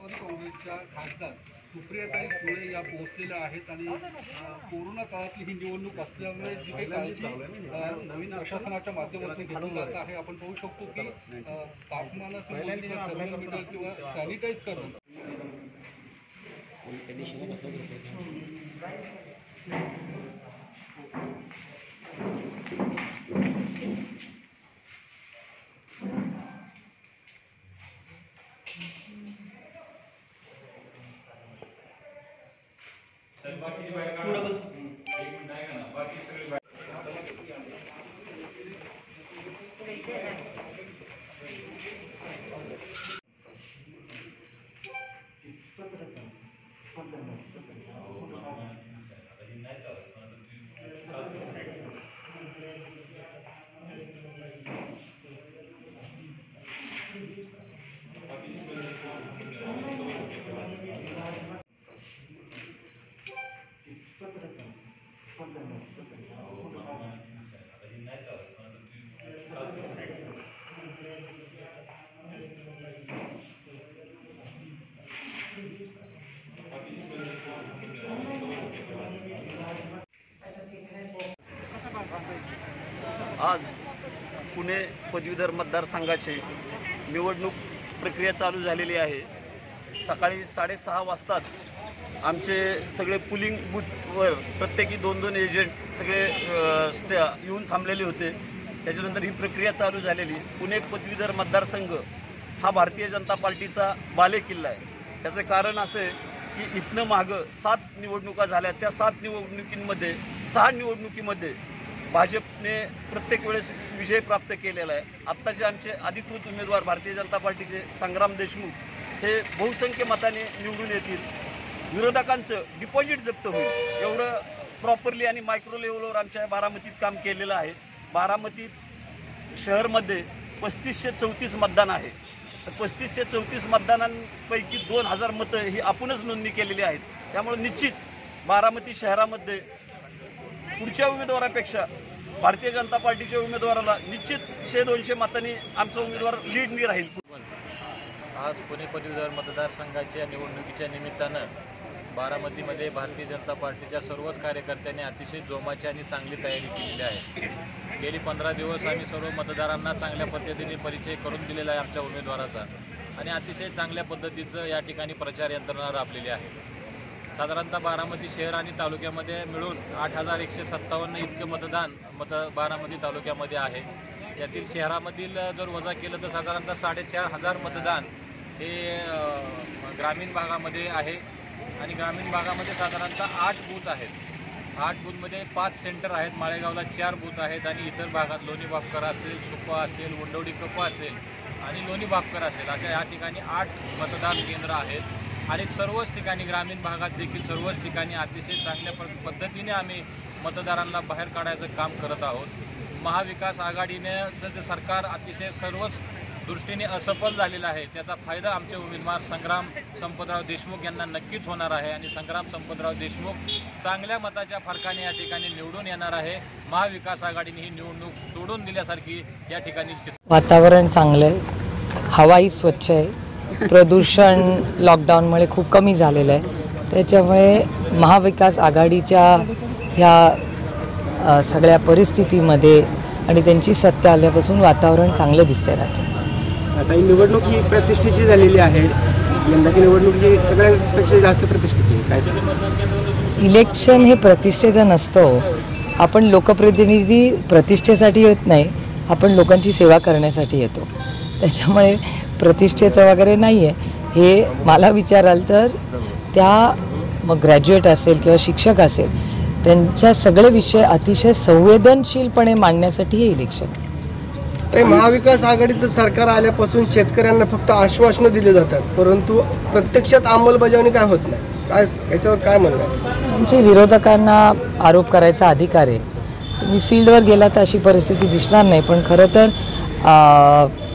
राष्ट्रवादी काँग्रेसच्या खासदार सुप्रियाताई सुळे या पोहोचलेल्या आहेत आणि कोरोना काळातली ही निवडणूक असल्यामुळे जी काही काळजी नवीन प्रशासनाच्या माध्यमातून घेतली जात आहे, आपण पाहू शकतो की तापमानाची थर्मोमीटर किंवा सॅनिटाईज करून आज पुणे पदवीधर मतदारसंघाची निवडणूक प्रक्रिया चालू झालेली आहे। सकाळी 6:30 वाजताच आमचे सगळे पुलिंग बूथवर प्रत्येकी 2-2 एजंट सगळे येऊन थांबलेले होते। त्याच्यानंतर ही प्रक्रिया चालू झालेली। पुणे पदवीधर मतदारसंघ हा भारतीय जनता पार्टीचा बालेकिल्ला आहे। त्याचे कारण असे की इथनं मागं 7 निवडणुका झाल्या, त्या 7 निवडणुकींमध्ये 6 निवडणुकीमध्ये भाजपने प्रत्येक वेळेस विजय प्राप्त केलेला आहे। आत्ताचे आमचे अधिकृत उमेदवार भारतीय जनता पार्टीचे संग्राम देशमुख हे बहुसंख्य मताने निवडून येतील। विरोधकांचं डिपॉझिट जप्त होईल एवढं प्रॉपरली आणि मायक्रो लेवलवर आमच्या बारामतीत काम केलेलं आहे। बारामतीत शहरमध्ये 3534 मतदान आहे। तर 3534 मतदानांपैकी 2000 मतं ही आपणच नोंदणी केलेली आहेत। त्यामुळे निश्चित बारामती शहरामध्ये पुढच्या उमेदवारापेक्षा भारतीय जनता पार्टीच्या उमेदवाराला निश्चित 100-200 मतांनी आमचा उमेदवार लीडनी राहील। आज पुणे पदवीधर मतदारसंघाच्या निवडणुकीच्या निमित्तानं बारामतीमध्ये भारतीय जनता पार्टीच्या सर्वच कार्यकर्त्यांनी अतिशय जोमाची आणि चांगली तयारी केलेली आहे। गेली 15 दिवस आम्ही सर्व मतदारांना चांगल्या पद्धतीने परिचय करून दिलेला आहे आमच्या उमेदवाराचा आणि अतिशय चांगल्या पद्धतीचं या ठिकाणी प्रचार यंत्रणा राबलेली आहे। साधारणतः बारामती शहर आणि तालुक्यामध्ये मिळून 8157 इतके बारामती तालुक्यामध्ये आहे। यातील शहरामधील जर वजा केलं तर साधारणतः 4500 मतदान हे ग्रामीण भागामध्ये आहे आणि ग्रामीण भागामध्ये साधारणतः 8 बूथ आहेत। 8 बूथमध्ये 5 सेंटर आहेत। माळेगावला 4 बूथ आहेत आणि इतर भागात लोणी बापकर असेल, सुप्पा असेल, उंडवडी कप्पा असेल आणि लोणी बापकर असेल अशा या ठिकाणी 8 मतदान केंद्र आहेत आणि सर्वच ठिकाणी ग्रामीण भागात देखील सर्वच ठिकाणी अतिशय चांगल्या पद्धतीने आम्ही मतदारांना बाहेर काढायचं काम करत आहोत। महाविकास आघाडीनेचं जे सरकार अतिशय सर्वच दृष्टीने असफल झालेला आहे, त्याचा फायदा आमचे उमेदवार संग्राम संपतराव देशमुख यांना नक्कीच होणार आहे आणि संग्राम संपतराव देशमुख चांगल्या मताच्या फरकाने या ठिकाणी निवडून येणार आहे। महाविकास आघाडीने ही निवडणूक सोडून दिल्यासारखी या ठिकाणी वातावरण चांगलं आहे, हवाही स्वच्छ आहे, प्रदूषण लॉकडाऊनमुळे खूप कमी झालेलं आहे। त्याच्यामुळे महाविकास आघाडीच्या ह्या सगळ्या परिस्थितीमध्ये आणि त्यांची सत्ता आल्यापासून वातावरण चांगलं दिसतंय राज्यात। आता ही निवडणूक ही प्रतिष्ठेची झालेली आहे, यंदाची निवडणूक ही सगळ्यापेक्षा जास्त प्रतिष्ठेची काय? इलेक्शन हे प्रतिष्ठेचं नसतं। आपण लोकप्रतिनिधी प्रतिष्ठेसाठी येत नाही, आपण लोकांची सेवा करण्यासाठी येतो। त्याच्यामुळे प्रतिष्ठेचं वगैरे नाही आहे। हे मला विचाराल तर त्या मग ग्रॅज्युएट असेल किंवा शिक्षक असेल त्यांच्या सगळे विषय अतिशय संवेदनशीलपणे मांडण्यासाठी हे इलेक्शन आहे। महाविकास आघाडीचं सरकार आल्यापासून शेतकऱ्यांना फक्त आश्वासनं दिले जातात, परंतु प्रत्यक्षात अंमलबजावणी काय होत नाही, काय याच्यावर काय म्हणणं? तुमचे विरोधकांना आरोप करायचा अधिकार आहे। तुम्ही फील्डवर गेला तर अशी परिस्थिती दिसणार नाही, पण खरं तर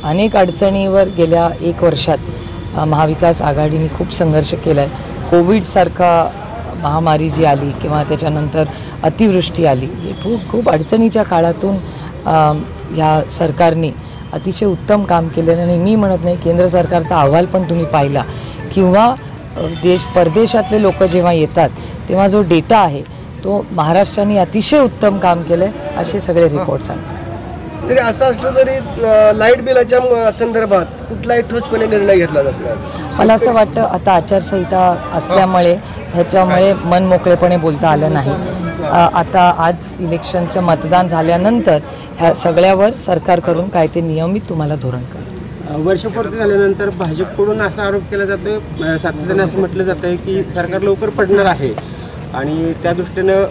अनेक अडचणीवर गेल्या 1 वर्षात महाविकास आघाडीने खूप संघर्ष केला आहे। कोविडसारखा महामारी जी आली किंवा त्याच्यानंतर अतिवृष्टी आली, हे खूप अडचणीच्या काळातून ह्या सरकारने अतिशय उत्तम काम केलेलं आणि मी म्हणत नाही, केंद्र सरकारचा अहवाल पण तुम्ही पाहिला किंवा परदेशातले लोक जेव्हा येतात तेव्हा जो डेटा आहे तो महाराष्ट्राने अतिशय उत्तम काम केलं आहे असे सगळे रिपोर्ट सांगतात. जरी असं असलं तरी लाईट बिलाच्या संदर्भात कुठलाही ठोसपणे निर्णय घेतला जात नाही. मला असं वाटतं आता आचारसंहिता असल्यामुळे ह्याच्यामुळे मन मोकळेपणे बोलता आलं नाही. आता आज इलेक्शनचं मतदान झाल्यानंतर ह्या सगळ्यावर सरकारकडून काय ते नियमित तुम्हाला धोरण कळेल. वर्षपूर्ती झाल्यानंतर भाजपकडून असा आरोप केला जातो, सातत्याने असं म्हटलं जातं आहे की सरकार लवकर पडणार आहे आणि त्या दृष्टीनं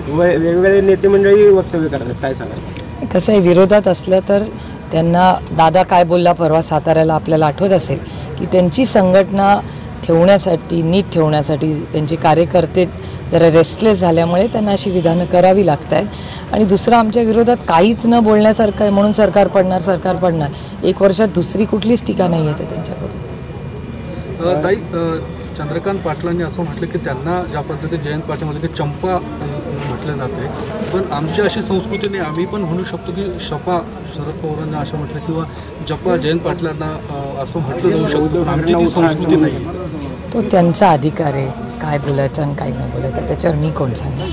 वेगवेगळे नेते मंडळी वक्तव्य करतात. काय सांगा? कसं आहे, विरोधात असलं तर त्यांना दादा काय बोलला परवा साताऱ्याला आपल्याला आठवत असेल की त्यांची संघटना ठेवण्यासाठी नीट ठेवण्यासाठी त्यांचे कार्यकर्ते जरा रेस्टलेस झाल्यामुळे त्यांना अशी विधानं करावी लागत आहेत. आणि दुसरं आमच्या विरोधात काहीच न बोलण्यासारखं आहे म्हणून सरकार पडणार. 1 वर्षात दुसरी कुठलीच टीका नाही येते त्यांच्याकडून. ताई, चंद्रकांत पाटलांनी असं म्हटलं की त्यांना ज्या पद्धतीने जयंत पाटील म्हटलं की चंपा म्हटलं जाते, पण आमची अशी संस्कृती नाही. आम्ही पण म्हणू शकतो की शपा शरद पवारांना असं म्हटलं किंवा जपा जयंत पाटलांना असं म्हटलं जाऊ शकतो. आमची ती संस्कृती नाही. तो त्यांचा अधिकार आहे काय बोलायचं आणि काय नाही बोलायचं, त्याच्यावर मी कोण सांगणार.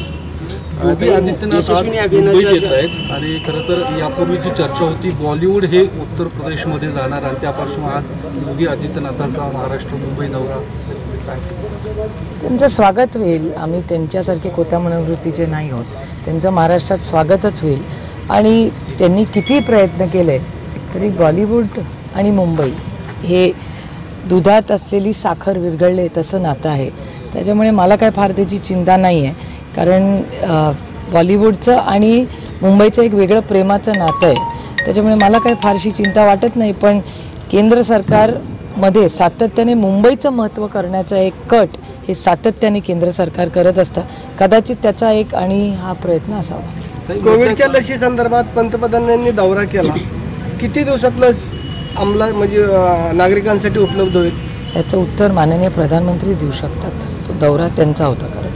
योगी आदित्यनाथ आज मुंबईत येत आहेत आणि खरं तर यापूर्वी जी चर्चा होती बॉलिवूड हे उत्तर प्रदेशमध्ये जाणार आणि त्यापासून आज योगी आदित्यनाथांचा महाराष्ट्र मुंबई दौरा. त्यांचं स्वागत होईल. आम्ही त्यांच्यासारखे कोत्या मनोवृत्तीचे नाही होत. त्यांचं महाराष्ट्रात स्वागतच होईल. आणि त्यांनी किती प्रयत्न केले तरी बॉलिवूड आणि मुंबई हे दुधात असलेली साखर विरघळले तसं नातं आहे. त्याच्यामुळे मला काय फार त्याची चिंता नाही आहे, कारण बॉलिवूडचं आणि मुंबईचं एक वेगळं प्रेमाचं नातं आहे. त्याच्यामुळे मला काय फारशी चिंता वाटत नाही. पण केंद्र सरकारमध्ये सातत्याने मुंबईचं महत्त्व करण्याचा एक कट हे सातत्याने केंद्र सरकार करत असतं. कदाचित त्याचा एक आणि हा प्रयत्न असावा. कोविडच्या लशी संदर्भात पंतप्रधानांनी दौरा केला, किती दिवसात लस अंमला म्हणजे नागरिकांसाठी उपलब्ध होईल? याचं उत्तर माननीय प्रधानमंत्रीच देऊ शकतात. तो दौरा त्यांचा होता. कारण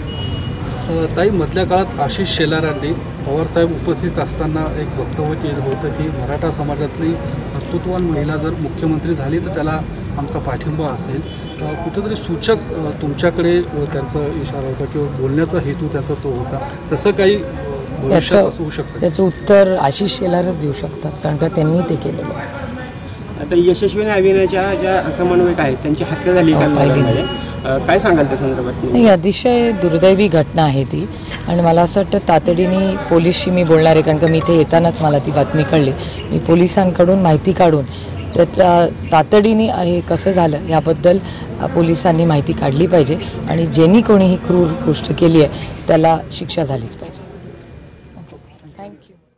ताई, मधल्या काळात आशिष शेलारांनी पवारसाहेब उपस्थित असताना एक वक्तव्य केलं होतं की मराठा समाजातली कर्तृत्ववान महिला जर मुख्यमंत्री झाली तर त्याला आमचा पाठिंबा असेल. कुठेतरी सूचक तुमच्याकडे त्यांचा इशारा होता किंवा बोलण्याचा हेतू त्याचा तो होता. तसं काही भविष्यात असू शकतं? त्याचं उत्तर आशिष शेलारच देऊ शकतात, कारण का त्यांनी ते केलेलं आहे. आता यशस्वी अभिनयाच्या ज्या समन्वयक आहेत त्यांची हत्या झाली काय सांगाल त्या संदर्भात? नाही, अतिशय दुर्दैवी घटना आहे ती. आणि मला असं वाटतं तातडीने पोलिसशी मी बोलणार आहे, कारण का मी इथे येतानाच मला ती बातमी कळली. मी पोलिसांकडून माहिती काढून त्याचा तातडीने आहे कसं झालं याबद्दल पोलिसांनी माहिती काढली पाहिजे आणि ज्यांनी कोणी ही क्रूर गोष्ट केली आहे त्याला शिक्षा झालीच पाहिजे.